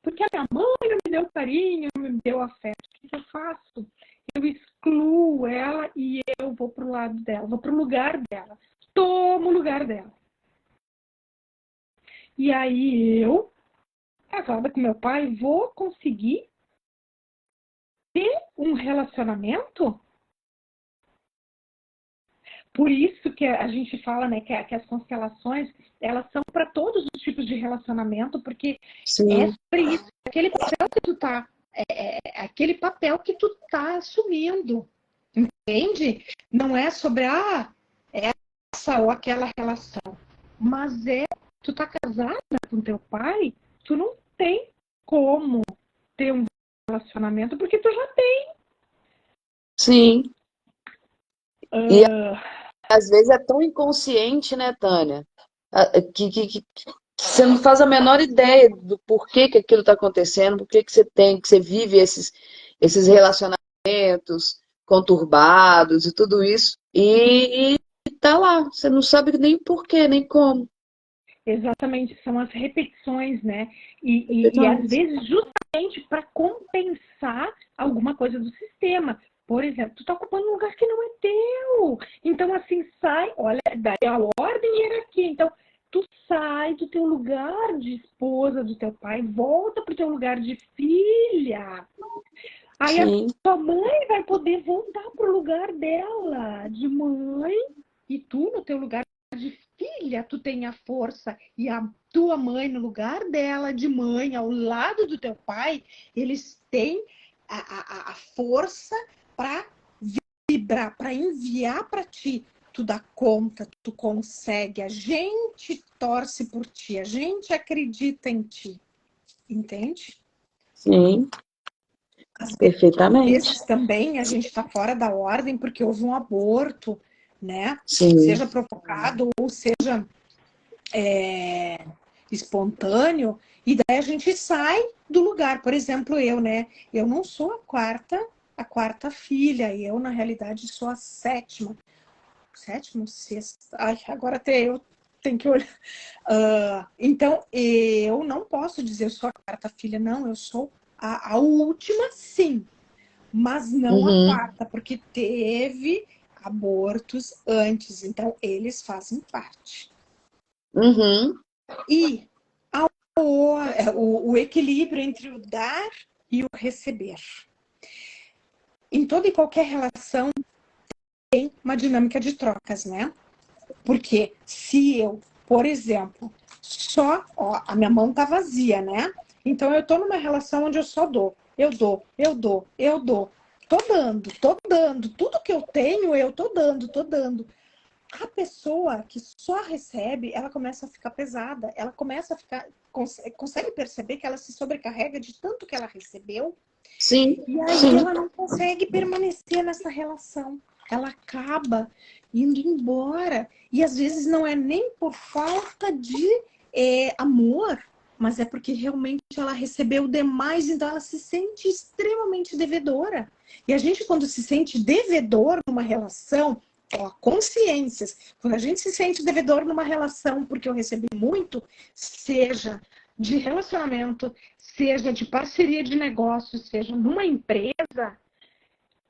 porque a minha mãe não me deu carinho, não me deu afeto, o que eu faço? Eu excluo ela e eu vou pro lado dela, vou pro lugar dela, tomo o lugar dela. E aí eu, casada com meu pai, vou conseguir ter um relacionamento. Por isso que a gente fala, né, que as constelações, elas são para todos os tipos de relacionamento, porque é Sim, sobre isso, aquele papel que tu tá, aquele papel que tu tá assumindo, entende? Não é sobre essa ou aquela relação, mas tu tá casada com teu pai, tu não tem como ter um relacionamento, porque tu já tem. sim. E às vezes é tão inconsciente, né, Tânia? Que você não faz a menor ideia do porquê que aquilo está acontecendo, por que que você vive esses relacionamentos conturbados e tudo isso, e tá lá, você não sabe nem porquê, nem como. Exatamente, são as repetições, né? E às vezes justamente para compensar alguma coisa do sistema. Por exemplo, tu está ocupando um lugar que não é teu. Então, assim, sai, olha, daí a ordem era aqui. Então, tu sai do teu lugar de esposa do teu pai, volta pro teu lugar de filha. Aí a Sim, tua mãe vai poder voltar pro lugar dela, de mãe, e tu no teu lugar de filha, tu tem a força, e a tua mãe no lugar dela, de mãe, ao lado do teu pai, eles têm a força para vibrar, para enviar para ti. Tu dá conta, tu consegue, a gente torce por ti, a gente acredita em ti, entende? sim, Às perfeitamente. vezes também a gente está fora da ordem porque houve um aborto, né? Sim. Seja provocado ou seja espontâneo, e daí a gente sai do lugar. Por exemplo, eu, né? Eu não sou a quarta filha, e eu, na realidade, sou a sétima. Sétima, sexta. Ai, agora até eu tenho que olhar. Então, eu não posso dizer eu sou a quarta filha, não, eu sou a última, sim, mas não a Uhum, quarta, porque teve abortos antes, então eles fazem parte. uhum, E o equilíbrio entre o dar e o receber. Em toda e qualquer relação tem uma dinâmica de trocas, né? Porque se eu, por exemplo, a minha mão tá vazia, né? Então eu tô numa relação onde eu só dou. Eu dou, eu dou, eu dou. Tô dando, tô dando. Tudo que eu tenho, eu tô dando, tô dando. A pessoa que só recebe, ela começa a ficar pesada. Ela começa a ficar. Consegue perceber que ela se sobrecarrega de tanto que ela recebeu. sim, E aí sim, ela não consegue permanecer nessa relação. Ela acaba indo embora. E às vezes não é nem por falta de amor, mas é porque realmente ela recebeu demais, então ela se sente extremamente devedora. E a gente, quando se sente devedor numa relação, ó, consciências, quando a gente se sente devedor numa relação porque eu recebi muito, seja de relacionamento, seja de parceria de negócio, seja numa empresa,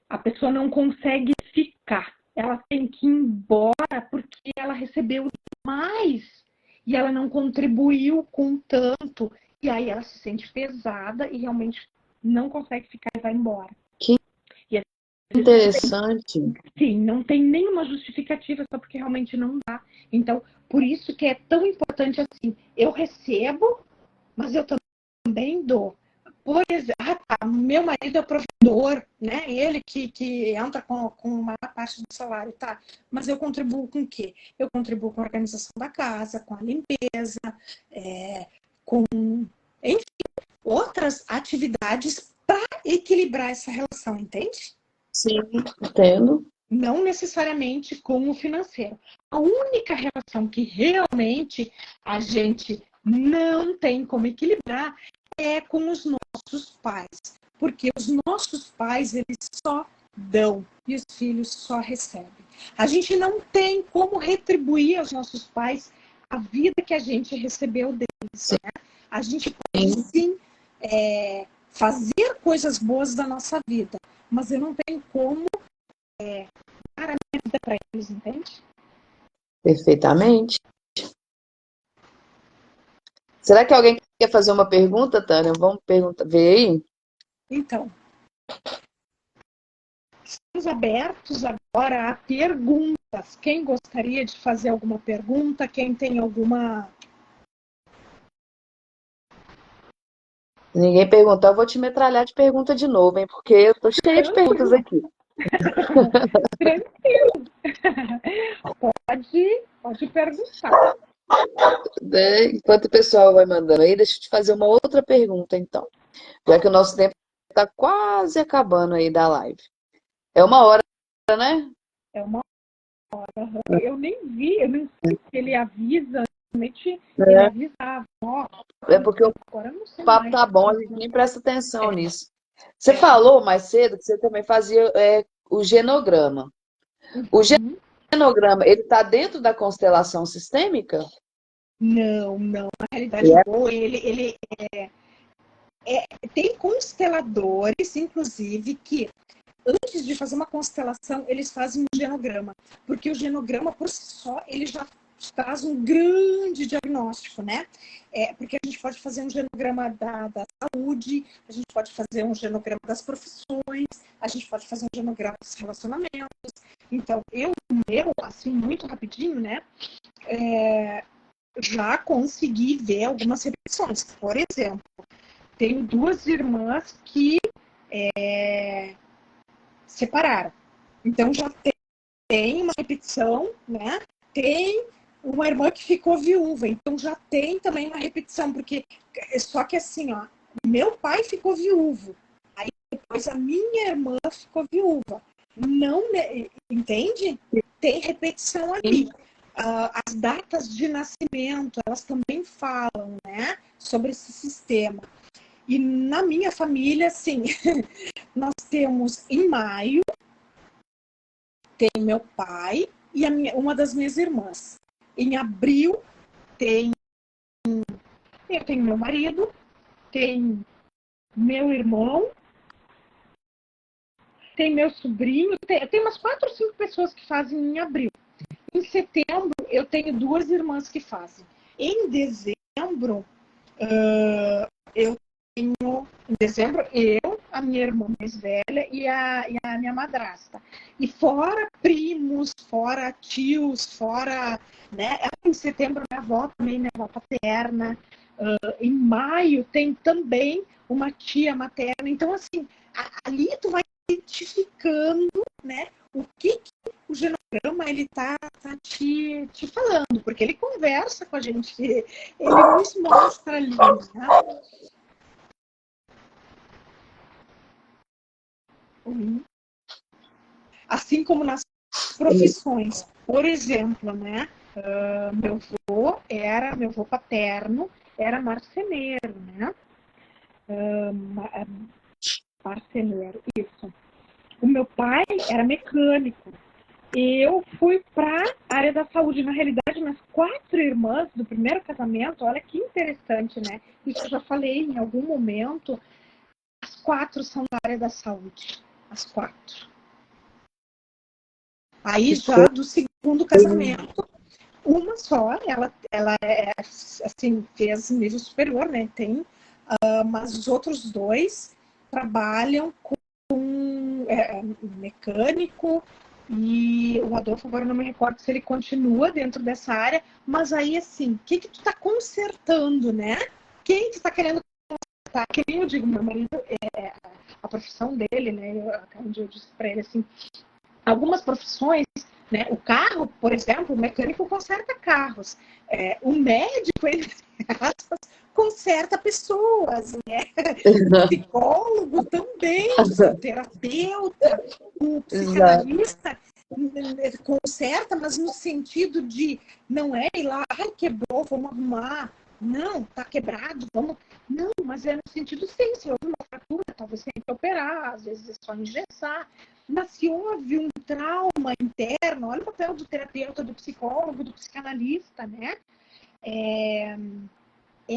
a pessoa não consegue ficar. Ela tem que ir embora porque ela recebeu mais e ela não contribuiu com tanto. E aí ela se sente pesada e realmente não consegue ficar e vai embora. que E às vezes não tem, interessante. sim, não tem nenhuma justificativa, só porque realmente não dá. Então, por isso que é tão importante assim, eu recebo, mas eu também dou. Por exemplo, meu marido é provedor, né? Ele que entra com uma parte do salário, tá? Mas eu contribuo com o quê? Eu contribuo com a organização da casa, com a limpeza, com, enfim, outras atividades para equilibrar essa relação, entende? Sim, entendo. Não necessariamente com o financeiro. A única relação que realmente a gente não tem como equilibrar é com os nossos pais. Porque os nossos pais, eles só dão e os filhos só recebem. A gente não tem como retribuir aos nossos pais a vida que a gente recebeu deles, né? A gente pode sim fazer coisas boas da nossa vida, mas eu não tenho como dar a minha vida para eles, entende? Perfeitamente. Será que alguém quer fazer uma pergunta, Tânia? Vamos perguntar, ver aí? Então, estamos abertos agora a perguntas. Quem gostaria de fazer alguma pergunta? Quem tem alguma... Ninguém perguntar, eu vou te metralhar de pergunta de novo, hein? Porque eu tô cheia de perguntas aqui. Tranquilo. Pode perguntar. Né? Enquanto o pessoal vai mandando aí, deixa eu te fazer uma outra pergunta, então. Já que o nosso tempo está quase acabando aí da live. É 1 hora, né? É uma hora. Eu nem vi, eu nem sei se ele avisa. Realmente ele avisava. Ó, É porque o agora eu não sei papo mais. tá bom, a gente nem presta atenção nisso. Você falou mais cedo que você também fazia o genograma. O Uhum. genograma, ele está dentro da constelação sistêmica? Não. Na realidade, não. Ele tem consteladores, inclusive, que antes de fazer uma constelação, eles fazem um genograma. Porque o genograma, por si só, ele já traz um grande diagnóstico, né? Porque a gente pode fazer um genograma da saúde, a gente pode fazer um genograma das profissões, a gente pode fazer um genograma dos relacionamentos. Então, assim, muito rapidinho, né? Já consegui ver algumas repetições. Por exemplo, tenho 2 irmãs que separaram. Então, já tem uma repetição, né? Tem uma irmã que ficou viúva, então já tem também uma repetição, porque só que assim, ó, meu pai ficou viúvo, aí depois a minha irmã ficou viúva. Não, entende? Tem repetição ali. As datas de nascimento, elas também falam, né, sobre esse sistema. E na minha família, sim, nós temos em maio, tem meu pai e uma das minhas irmãs. Em abril, eu tenho meu marido, tem meu irmão, tem meu sobrinho, tem umas 4 ou 5 pessoas que fazem em abril. Em setembro, eu tenho 2 irmãs que fazem. Em dezembro, eu tenho, a minha irmã mais velha e a minha madrasta. E fora primos, fora tios, fora, né? Em setembro, minha avó também, minha avó paterna. Em maio tem também uma tia materna. Então, assim, ali tu vai identificando, né? O que o genograma ele tá te falando, porque ele conversa com a gente, ele nos mostra ali, né? Assim como nas profissões. Por exemplo, né? Meu avô paterno era marceneiro, né? Marceneiro, isso. O meu pai era mecânico. Eu fui para a área da saúde. Na realidade, minhas 4 irmãs do primeiro casamento, olha que interessante, né? Isso eu já falei em algum momento. As 4 são da área da saúde. As 4. Aí já do segundo casamento, uma só, ela assim, fez nível superior, né? Tem, mas os outros 2 trabalham com mecânico, e o Adolfo, agora não me recordo se ele continua dentro dessa área, mas aí assim, o que tu tá consertando, né? Quem tu tá querendo consertar? Que nem eu digo, meu marido, a profissão dele, né? Até onde eu disse pra ele assim, algumas profissões, né? O carro, por exemplo, o mecânico conserta carros. O médico, ele conserta pessoas, né? O psicólogo também, o terapeuta, o psicanalista conserta, mas no sentido de não é ir lá, ai, quebrou, vamos arrumar, Não, tá quebrado, vamos. Não, mas é no sentido sim, se houve uma fratura, talvez tenha que operar, às vezes é só engessar. Mas se houve um trauma interno, olha o papel do terapeuta, do psicólogo, do psicanalista, né? É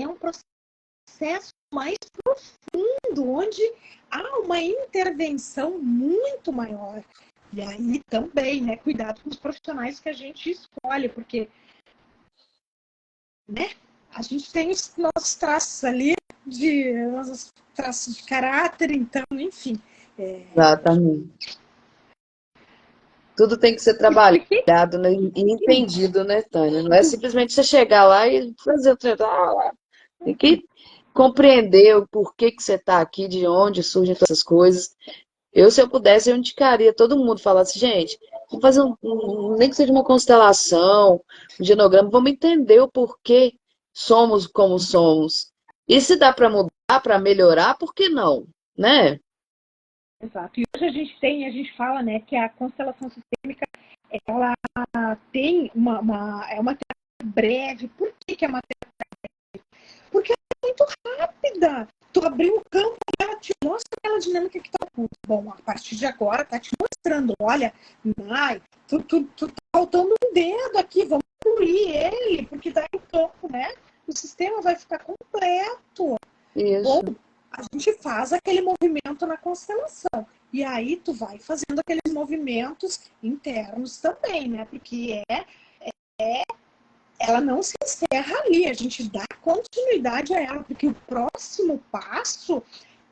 um processo mais profundo, onde há uma intervenção muito maior. E aí também, né, cuidado com os profissionais que a gente escolhe, porque, né, a gente tem os nossos traços ali, nossos traços de caráter, então, enfim. Exatamente. Tudo tem que ser trabalhado, né, e entendido, né, Tânia? Não é simplesmente você chegar lá e fazer o trabalho. Tem que compreender o porquê que você está aqui, de onde surgem todas essas coisas. Se eu pudesse, eu indicaria todo mundo, falasse, gente, vamos fazer nem que seja uma constelação, um genograma, vamos entender o porquê somos como somos. E se dá para mudar, para melhorar, por que não? Né? Exato. E hoje a gente fala, né, que a constelação sistêmica, ela tem é uma terapia breve. Por que é uma terapia? Porque ela é muito rápida. Tu abriu o campo, ela te mostra aquela dinâmica que tá muito bom. A partir de agora tá te mostrando, olha, ai, tu tá faltando um dedo aqui, vamos incluir ele, porque daí o campo, né? O sistema vai ficar completo. Bom, Isso. a gente faz aquele movimento na constelação. E aí tu vai fazendo aqueles movimentos internos também, né? Porque ela não se encerra ali, a gente dá continuidade a ela, porque o próximo passo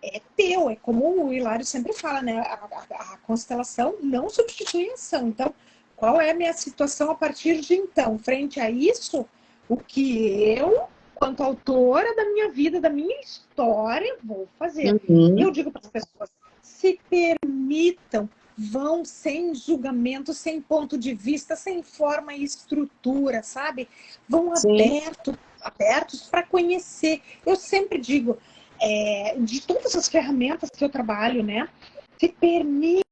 é teu, é como o Hilário sempre fala, né? A constelação não substitui a ação. Então, qual é a minha situação a partir de então? Frente a isso, o que eu, quanto autora da minha vida, da minha história, vou fazer. Eu Uhum. digo para as pessoas, se permitam, vão sem julgamento, sem ponto de vista, sem forma e estrutura, sabe? Vão Sim, abertos para conhecer. Eu sempre digo, de todas as ferramentas que eu trabalho, né? Se permitam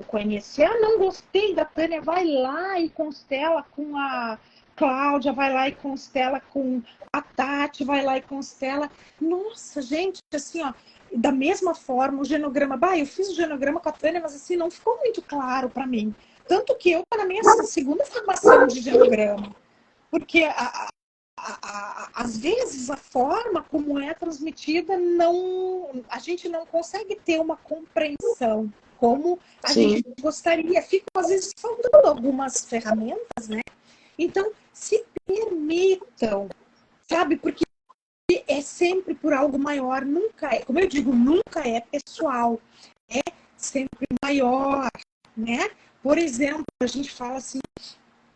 conhecer. Ah, não gostei da Tânia, vai lá e constela com a Cláudia, vai lá e constela com a Tati, vai lá e constela. Nossa, gente, assim, ó, da mesma forma, o genograma. Bah, eu fiz o genograma com a Tânia, mas assim, não ficou muito claro para mim. Tanto que eu tô na minha segunda formação de genograma. Porque às vezes a forma como é transmitida não, a gente não consegue ter uma compreensão como a gente sim, gostaria. Ficam às vezes faltando algumas ferramentas, né? Então se permitam, sabe? Porque é sempre por algo maior, nunca é, como eu digo, nunca é pessoal, é sempre maior, né? Por exemplo, a gente fala assim,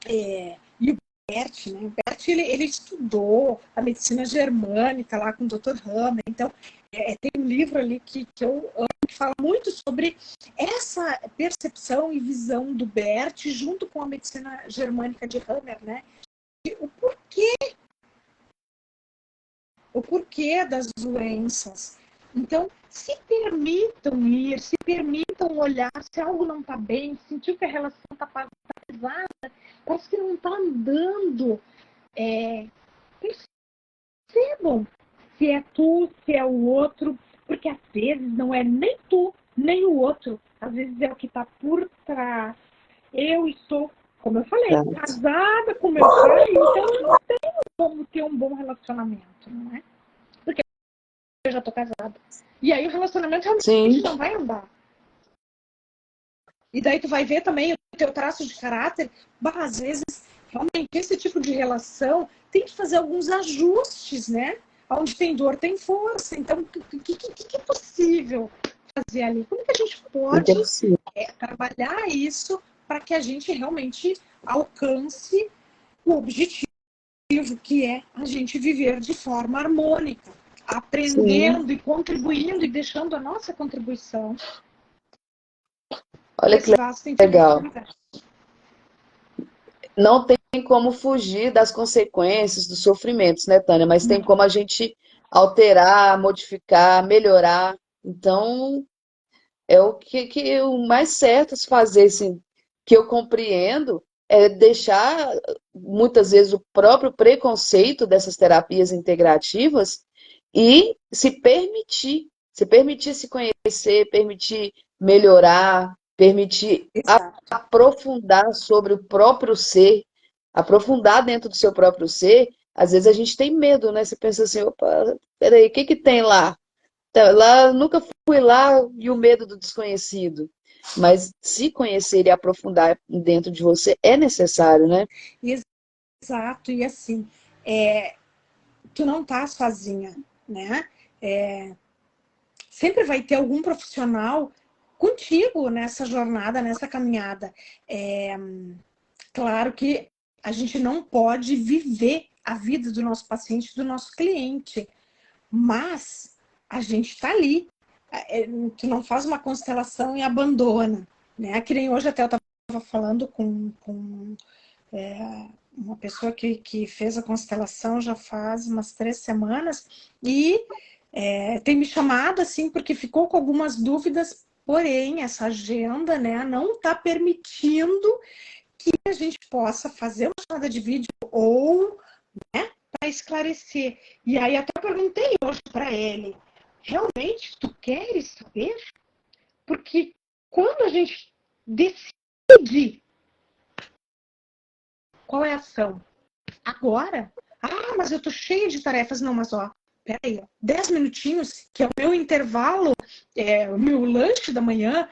e o Bert, né? O Bert, ele estudou a medicina germânica lá com o Dr. Hammer. Então, tem um livro ali que eu amo, que fala muito sobre essa percepção e visão do Bert junto com a medicina germânica de Hammer, né? O porquê, o porquê das doenças. Então, se permitam ir, se permitam olhar, se algo não está bem, sentiu que a relação está pesada, parece que não está andando. Percebam se é tu, se é o outro, porque às vezes não é nem tu, nem o outro. Às vezes é o que está por trás. Eu estou, como eu falei, exato. casada com meu pai, então não tenho como ter um bom relacionamento, não é? Porque eu já estou casada. E aí o relacionamento realmente Sim, não vai andar. E daí tu vai ver também o teu traço de caráter. Bah, às vezes, realmente, esse tipo de relação tem que fazer alguns ajustes, né? Onde tem dor, tem força. Então, o que é possível fazer ali? Como que a gente pode entendi. trabalhar isso para que a gente realmente alcance o objetivo, que é a gente viver de forma harmônica, Sim, aprendendo e contribuindo e deixando a nossa contribuição olha que nesse vasto infinito legal. universo. Não tem como fugir das consequências dos sofrimentos, né, Tânia? Mas tem como a gente alterar, modificar, melhorar. Então, é o que o mais certo a se fazer, assim, que eu compreendo, é deixar, muitas vezes, o próprio preconceito dessas terapias integrativas e se permitir se conhecer, permitir melhorar, permitir Exato. aprofundar sobre o próprio ser, aprofundar dentro do seu próprio ser. Às vezes a gente tem medo, né? Você pensa assim, opa, peraí, o que que tem lá? Tá, lá, nunca fui lá e o medo do desconhecido. Mas se conhecer e aprofundar dentro de você é necessário, né? Exato, e assim, é, tu não tá sozinha, né? Sempre vai ter algum profissional contigo nessa jornada, nessa caminhada. É, claro que a gente não pode viver a vida do nosso paciente, do nosso cliente, mas a gente está ali. Tu não faz uma constelação e abandona, né? Que nem hoje até eu estava falando com uma pessoa que fez a constelação já faz umas 3 semanas e tem me chamado assim porque ficou com algumas dúvidas, porém essa agenda, né, não está permitindo que a gente possa fazer uma chamada de vídeo ou, né, para esclarecer. E aí até perguntei hoje para ele, realmente tu queres saber? Porque quando a gente decide qual é a ação, agora, mas eu tô cheia de tarefas, não, mas ó, peraí, 10 minutinhos, que é o meu intervalo, o meu lanche da manhã,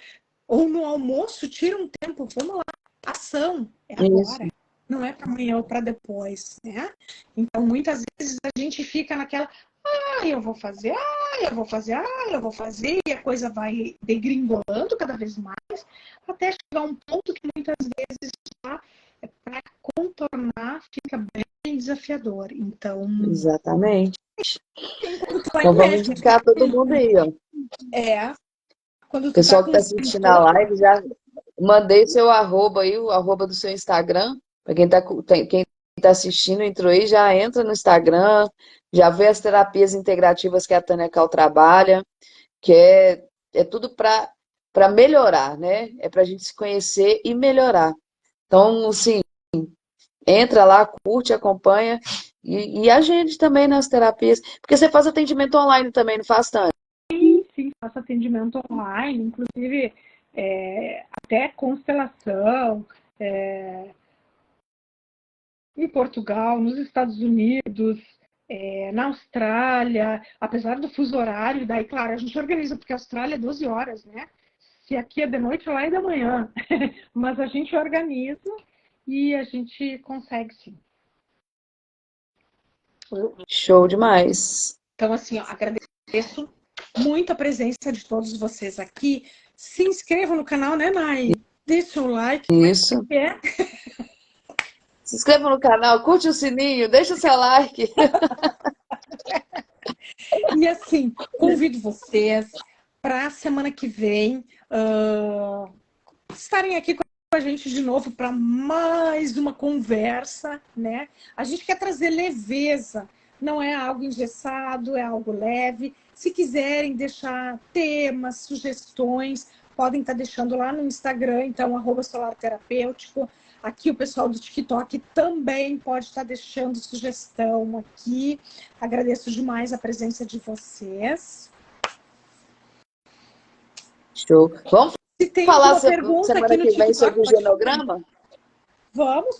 ou no almoço, tira um tempo, vamos lá, ação, é Isso, agora, não é para amanhã ou para depois, né? Então, muitas vezes a gente fica naquela, eu vou fazer, eu vou fazer, eu vou fazer, e a coisa vai degringolando cada vez mais, até chegar a um ponto que muitas vezes já para contornar fica bem desafiador. Então, exatamente. quando tu vai Então no vamos médico, indicar todo mundo aí, ó. quando tu tá Pessoal que com está assistindo a sintoma, live, já mandei seu arroba aí, o arroba do seu Instagram. Para quem tá assistindo, entrou aí, já entra no Instagram, já vê as terapias integrativas que a Tânia Cal trabalha, que é tudo para melhorar, né? É para a gente se conhecer e melhorar. Então, assim, entra lá, curte, acompanha e agende também nas terapias. Porque você faz atendimento online também, não faz tanto? sim, faço atendimento online, inclusive até constelação, em Portugal, nos Estados Unidos, na Austrália, apesar do fuso horário, daí, claro, a gente organiza, porque a Austrália é 12 horas, né? Se aqui é de noite, lá é da manhã. Mas a gente organiza e a gente consegue, sim. Show demais. Então, assim, ó, agradeço muito a presença de todos vocês aqui. Se inscrevam no canal, né, Nai? Deixa o like. Isso. É. Se inscreva no canal, curte o sininho, deixa o seu like. E assim, convido vocês para a semana que vem estarem aqui com a gente de novo para mais uma conversa, né? A gente quer trazer leveza, não é algo engessado, é algo leve. Se quiserem deixar temas, sugestões, podem estar deixando lá no Instagram, então, @solarterapêutico. Aqui o pessoal do TikTok também pode estar deixando sugestão aqui. Agradeço demais a presença de vocês. Show. Vamos Se tem falar alguma pergunta aqui semana no que vem TikTok, sobre o pode fazer. genograma?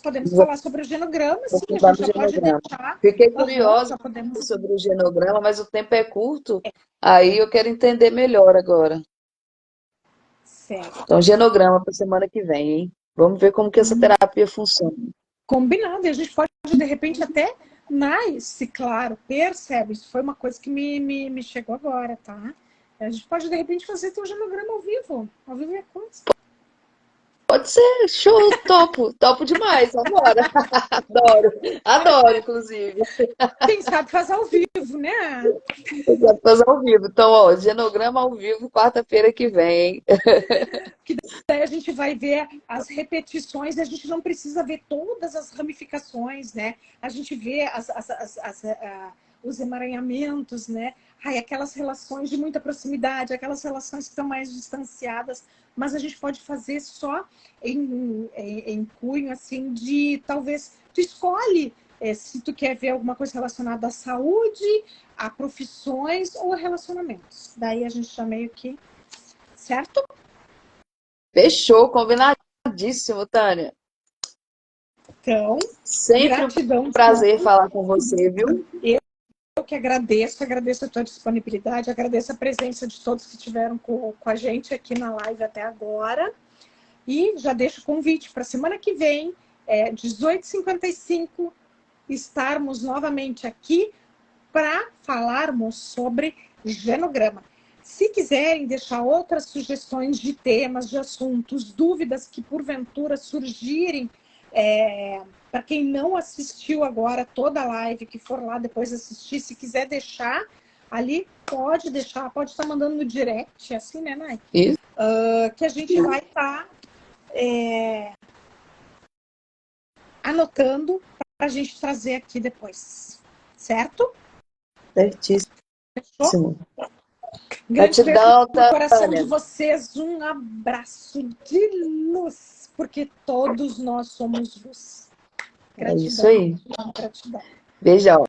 Podemos Vou falar sobre o genograma, sim, a falar gente do já pode genograma. deixar. Fiquei Aham, curiosa já podemos. sobre o genograma, mas o tempo é curto, aí eu quero entender melhor agora. Certo. Então, genograma para semana que vem, hein? Vamos ver como que essa terapia funciona. Combinado. E a gente pode, de repente, até se claro, percebe. Isso foi uma coisa que me chegou agora, tá? A gente pode, de repente, fazer teu genograma ao vivo. Ao vivo é coisa. Pode ser, show, topo demais, adoro, adoro, inclusive. Quem sabe faz ao vivo, né? Eu quero fazer ao vivo. Então, ó, genograma ao vivo, quarta-feira que vem, hein? Que daí a gente vai ver as repetições e a gente não precisa ver todas as ramificações, né? A gente vê os emaranhamentos, né? Ai, aquelas relações de muita proximidade, aquelas relações que estão mais distanciadas, mas a gente pode fazer só em cunho, assim, de talvez, tu escolhe se tu quer ver alguma coisa relacionada à saúde, a profissões ou a relacionamentos. Daí a gente já meio que, certo? Fechou, combinadíssimo, Tânia. Então, Sempre gratidão. um prazer falar com você, viu? Eu que agradeço a tua disponibilidade, agradeço a presença de todos que estiveram com a gente aqui na live até agora. E já deixo o convite para semana que vem, 18h55, estarmos novamente aqui para falarmos sobre genograma. Se quiserem deixar outras sugestões de temas, de assuntos, dúvidas que porventura surgirem, para quem não assistiu agora toda a live, que for lá depois assistir, se quiser deixar ali, pode deixar, pode estar mandando no direct, assim, né, Nai? Isso. Que a gente vai estar anotando para a gente trazer aqui depois, certo? Certíssimo. Fechou? Grande beijo Gratidão, no coração de Tânia. vocês, um abraço de luz, porque todos nós somos luz. É isso Gratidão, aí. gratidão. Beijão.